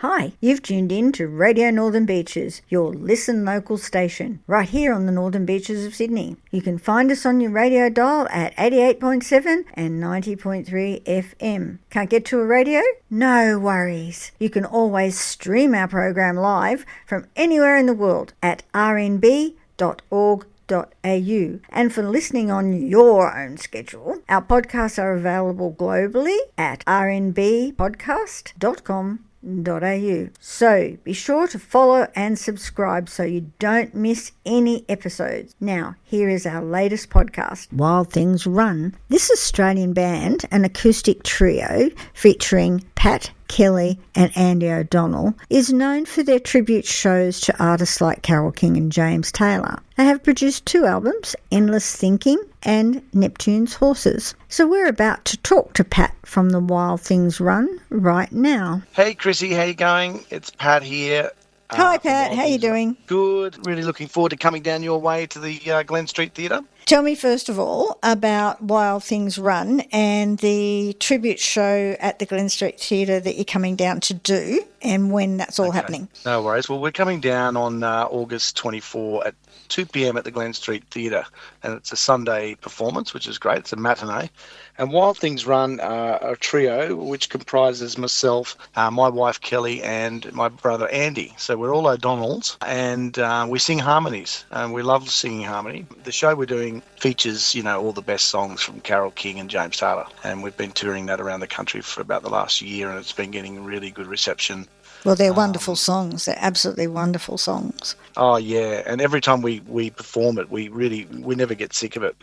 Hi, you've tuned in to Radio Northern Beaches, your Listen Local station, right here on the Northern Beaches of Sydney. You can find us on your radio dial at 88.7 and 90.3 FM. Can't get to a radio? No worries. You can always stream our program live from anywhere in the world at rnb.org.au. And for listening on your own schedule, our podcasts are available globally at rnbpodcast.com.au. So be sure to follow and subscribe so you don't miss any episodes. Now, here is our latest podcast, While Things Run. This Australian band, an acoustic trio featuring Pat, Kellie and Andy O'Donnell, is known for their tribute shows to artists like Carole King and James Taylor. They have produced 2 albums, Endless Thinking and Neptune's Horses. So we're about to talk to Pat from the While Things Run right now. Hey Chrissy, how you going? It's Pat here. Hi Pat, how you doing? Good. Really looking forward to coming down your way to the Glen Street Theatre. Tell me first of all about While Things Run and the tribute show at the Glen Street Theatre that you're coming down to do and when that's all happening. No worries. Well, we're coming down on August 24 at 2 p.m. at the Glen Street Theatre, and it's a Sunday performance, which is great. It's a matinee. And While Things Run are a trio which comprises myself, my wife Kellie, and my brother Andy. So we're all O'Donnells, and we sing harmonies, and we love singing harmony. The show we're doing features, all the best songs from Carole King and James Taylor, and we've been touring that around the country for about the last year, and it's been getting really good reception. Well, they're wonderful songs. They're absolutely wonderful songs. Oh yeah, and every time we perform it, we never get sick of it.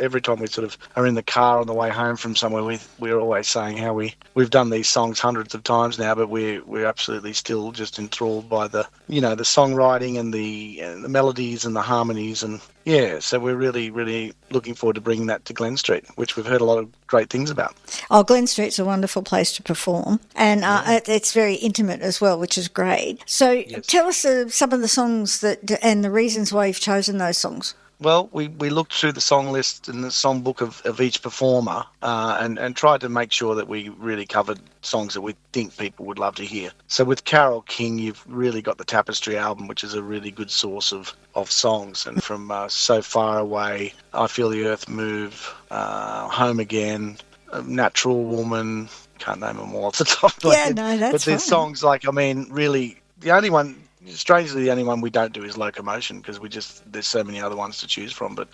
Every time we sort of are in the car on the way home from somewhere, we're always saying how we've done these songs hundreds of times now, but we're absolutely still just enthralled by the the songwriting and the melodies and the harmonies, and yeah, so we're really looking forward to bringing that to Glen Street, which we've heard a lot of great things about. Oh, Glen Street's a wonderful place to perform, and it's very intimate as well, which is great. So yes. Tell us some of the songs and the reasons why you've chosen those songs. Well, we looked through the song list and the songbook of each performer and tried to make sure that we really covered songs that we think people would love to hear. So with Carole King, you've really got the Tapestry album, which is a really good source of songs. And from So Far Away, I Feel the Earth Move, Home Again, Natural Woman, can't name them all off the top of my head. Yeah, no, that's But there's fine. songs like, really, the only one... Strangely, the only one we don't do is Locomotion because there's so many other ones to choose from. But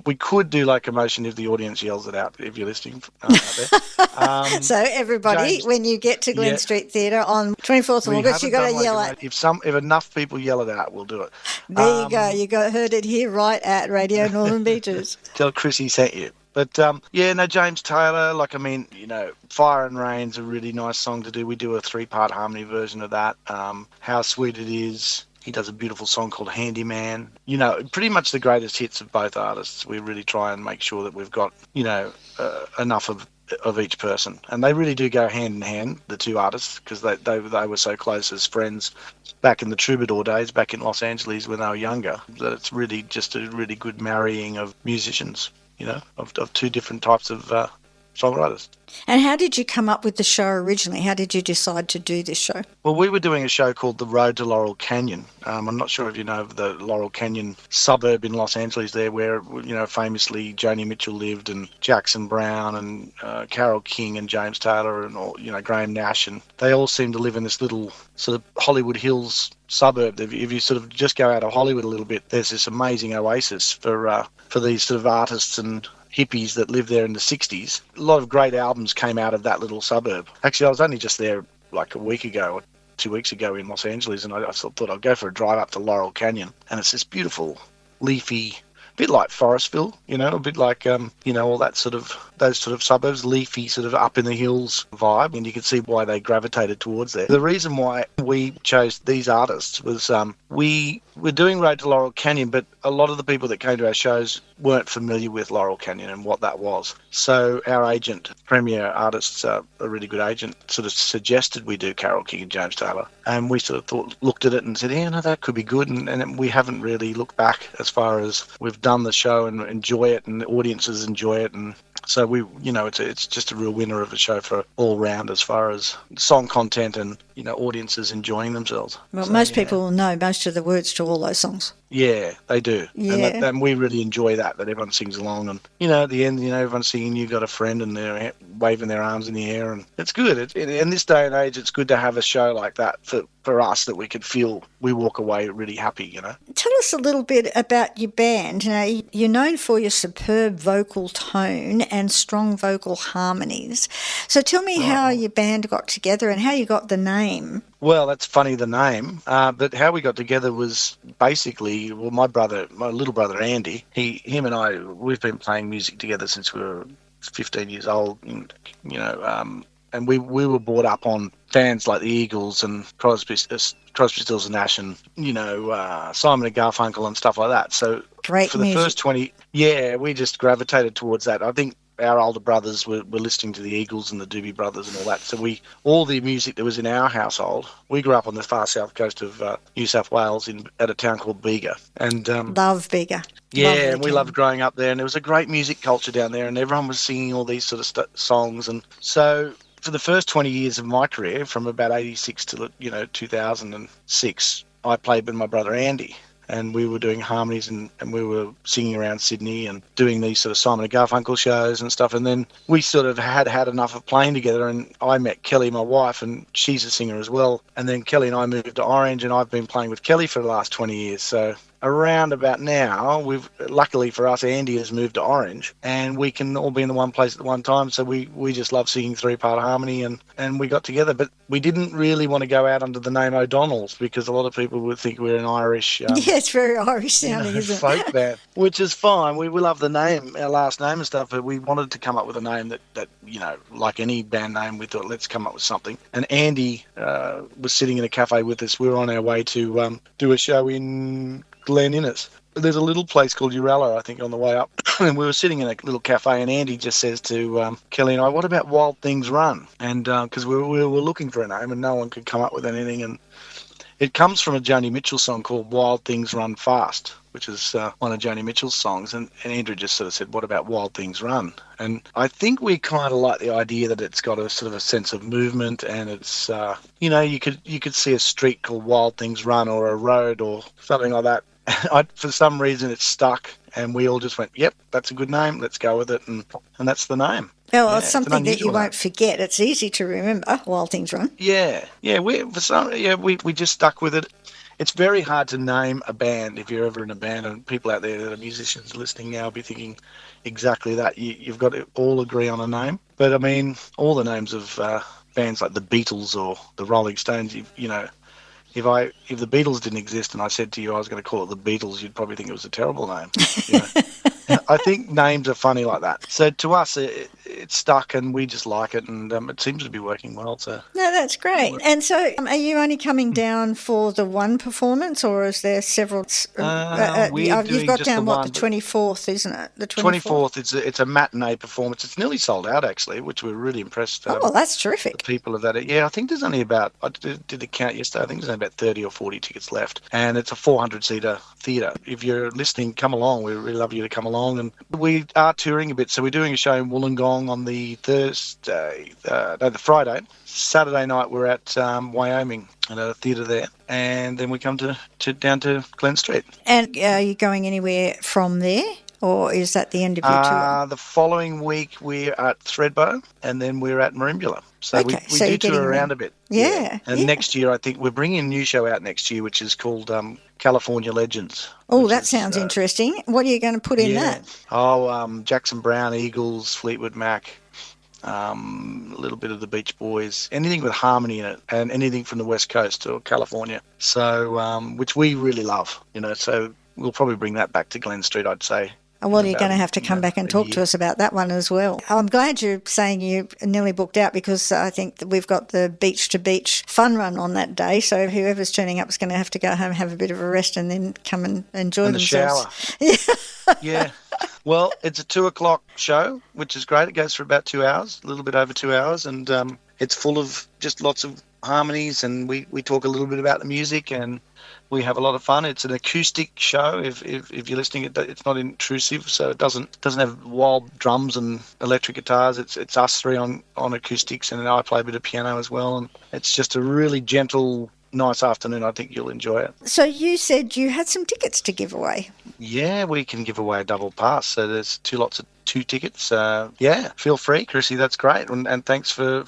we could do Locomotion if the audience yells it out, if you're listening out there. So everybody, James, when you get to Glen Street Theatre on 24th of August, you've got to yell it. If enough people yell it out, we'll do it. There you go. Heard it here right at Radio Northern Beaches. Tell Chrissy sent you. But, James Taylor, Fire and Rain's a really nice song to do. We do a 3-part harmony version of that. How Sweet It Is. He does a beautiful song called Handyman. Pretty much the greatest hits of both artists. We really try and make sure that we've got, enough of each person. And they really do go hand in hand, the 2 artists, because they were so close as friends back in the Troubadour days, back in Los Angeles when they were younger, that it's really just a really good marrying of musicians. Of 2 different types of songwriters. And how did you come up with the show originally? How did you decide to do this show? Well, we were doing a show called The Road to Laurel Canyon. I'm not sure if you know of the Laurel Canyon suburb in Los Angeles there where, famously Joni Mitchell lived and Jackson Browne and Carole King and James Taylor and all, Graham Nash, and they all seem to live in this little sort of Hollywood Hills suburb. If you sort of just go out of Hollywood a little bit, there's this amazing oasis for these sort of artists and hippies that lived there in the 60s. A lot of great albums came out of that little suburb. Actually, I was only just there like a week ago or 2 weeks ago in Los Angeles, and I thought I'd go for a drive up to Laurel Canyon. And it's this beautiful, leafy, bit like Forestville, a bit like, all that those sort of suburbs, leafy, sort of up in the hills vibe, and you can see why they gravitated towards there. The reason why we chose these artists was we were doing Road to Laurel Canyon, but a lot of the people that came to our shows weren't familiar with Laurel Canyon and what that was. So our agent, Premier Artists, a really good agent, sort of suggested we do Carole King and James Taylor. And we sort of looked at it and said, that could be good. And we haven't really looked back as far as we've done the show and enjoy it and the audiences enjoy it. And So it's just a real winner of a show for all round as far as song content and audiences enjoying themselves. Well, So, most people know most of the words to all those songs. Yeah, they do. Yeah. And we really enjoy that everyone sings along. And, at the end, everyone's singing, "You Got a Friend," and they're waving their arms in the air. And it's good. In this day and age, it's good to have a show like that for us that we could feel we walk away really happy, Tell us a little bit about your band. You're known for your superb vocal tone and strong vocal harmonies. So tell me how your band got together and how you got the name. Well, that's funny, the name. But how we got together was basically, my little brother Andy, him and I, we've been playing music together since we were 15 years old, and we were brought up on bands like the Eagles and Crosby, Stills and Nash, and Simon and Garfunkel and stuff like that. So Great for the music. first 20, we just gravitated towards that. I think our older brothers were listening to the Eagles and the Doobie Brothers and all that. So all the music that was in our household, we grew up on the far south coast of New South Wales at a town called Bega. And Love Bega. yeah, Lovely and we town. loved growing up there. And there was a great music culture down there, and everyone was singing all these sort of songs. And so for the first 20 years of my career, from about 86 to 2006, I played with my brother Andy. And we were doing harmonies and we were singing around Sydney and doing these sort of Simon and Garfunkel shows and stuff. And then we sort of had enough of playing together, and I met Kellie, my wife, and she's a singer as well. And then Kellie and I moved to Orange, and I've been playing with Kellie for the last 20 years. So around about now, luckily for us, Andy has moved to Orange, and we can all be in the one place at the one time. So we just love singing three-part harmony, and we got together. But we didn't really want to go out under the name O'Donnell's, because a lot of people would think we're an Irish Yeah, it's very Irish sounding, isn't it? folk band, which is fine. We love the name, our last name and stuff, but we wanted to come up with a name that like any band name, we thought, let's come up with something. And Andy was sitting in a cafe with us. We were on our way to do a show in Glen Innes. There's a little place called Uralla, I think, on the way up. And we were sitting in a little cafe, and Andy just says to Kellie and I, "What about Wild Things Run?" And because we were looking for a name and no one could come up with anything. And it comes from a Joni Mitchell song called "Wild Things Run Fast," which is one of Joni Mitchell's songs. And Andrew just sort of said, "What about Wild Things Run?" And I think we kind of like the idea that it's got a sort of a sense of movement, and it's, you could see a street called Wild Things Run, or a road or something like that. For some reason, it stuck, and we all just went, "Yep, that's a good name. Let's go with it," and that's the name. Well, it's something that you won't forget. It's easy to remember, Wild Things Run. Yeah. We just stuck with it. It's very hard to name a band if you're ever in a band, and people out there that are musicians listening now will be thinking exactly that. You've got to all agree on a name. But I mean, all the names of bands like the Beatles or the Rolling Stones, if the Beatles didn't exist and I said to you I was going to call it the Beatles, you'd probably think it was a terrible name. I think names are funny like that. So to us, it stuck, and we just like it, and it seems to be working well. So no, that's great. And so, are you only coming down for the one performance, or is there several? You've got down the 24th, isn't it? The 24th. It's a matinee performance. It's nearly sold out actually, which we're really impressed. That's terrific. The people of that. Yeah, I think there's only about, I did the count yesterday, I think there's only about 30 or 40 tickets left, and it's a 400-seater theatre. If you're listening, come along. We really love you to come along. And we are touring a bit, so we're doing a show in Wollongong on the the Friday. Saturday night we're at Wyoming at a theatre there, and then we come down to Glen Street. And are you going anywhere from there, or is that the end of your tour? The following week we're at Thredbo, and then we're at Merimbula. So we do tour around a bit. Yeah. And next year, I think we're bringing a new show out next year, which is called California Legends. Oh, that sounds interesting. What are you going to put in that? Oh, Jackson Browne, Eagles, Fleetwood Mac, a little bit of the Beach Boys, anything with harmony in it, and anything from the West Coast or California. So, which we really love, so we'll probably bring that back to Glen Street, I'd say. Well, you're going to have to come back and talk to us about that one as well. I'm glad you're saying you're nearly booked out, because I think that we've got the beach-to-beach fun run on that day, so whoever's turning up is going to have to go home, have a bit of a rest, and then come and enjoy themselves. Shower. Yeah. Well, it's a 2:00 show, which is great. It goes for about 2 hours, a little bit over 2 hours, and it's full of just lots of harmonies, and we talk a little bit about the music, and we have a lot of fun. It's an acoustic show. If you're listening, it's not intrusive, so it doesn't have wild drums and electric guitars. It's us three on acoustics, and then I play a bit of piano as well. And it's just a really gentle, nice afternoon. I think you'll enjoy it. So you said you had some tickets to give away. Yeah, we can give away a double pass. So there's 2 lots of 2 tickets. Feel free, Chrissy. That's great. And thanks for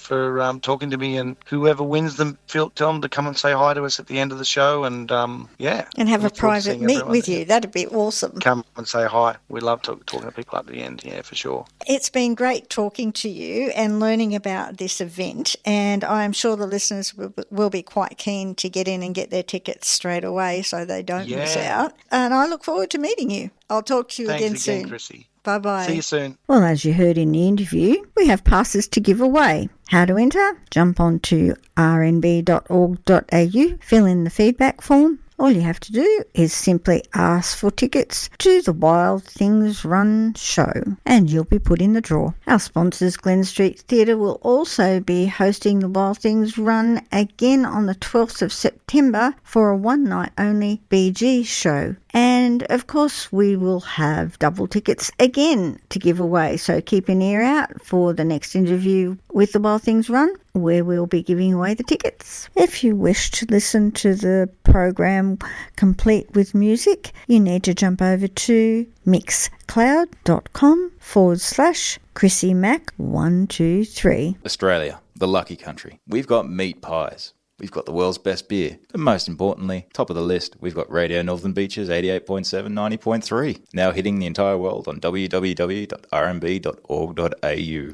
talking to me. And whoever wins them, tell them to come and say hi to us at the end of the show. And and have a private meet with you. That'd be awesome. Come and say hi. We love talking to people at the end. Yeah, for sure. It's been great talking to you and learning about this event. And I'm sure the listeners will be quite keen to get in and get their tickets straight away so they don't miss out. And I look forward to meeting you. I'll talk to you again soon. Thanks again, Chrissy. Bye-bye. See you soon. Well, as you heard in the interview, we have passes to give away. How to enter? Jump onto rnb.org.au, fill in the feedback form. All you have to do is simply ask for tickets to the Wild Things Run show and you'll be put in the draw. Our sponsors, Glen Street Theatre, will also be hosting the Wild Things Run again on the 12th of September for a one-night only BG show. And, of course, we will have double tickets again to give away. So keep an ear out for the next interview with the Wild Things Run, where we'll be giving away the tickets. If you wish to listen to the program complete with music, you need to jump over to mixcloud.com/Chrissy Mack 123. Australia, the lucky country. We've got meat pies. We've got the world's best beer. But most importantly, top of the list, we've got Radio Northern Beaches 88.7, 90.3. Now hitting the entire world on www.rmb.org.au.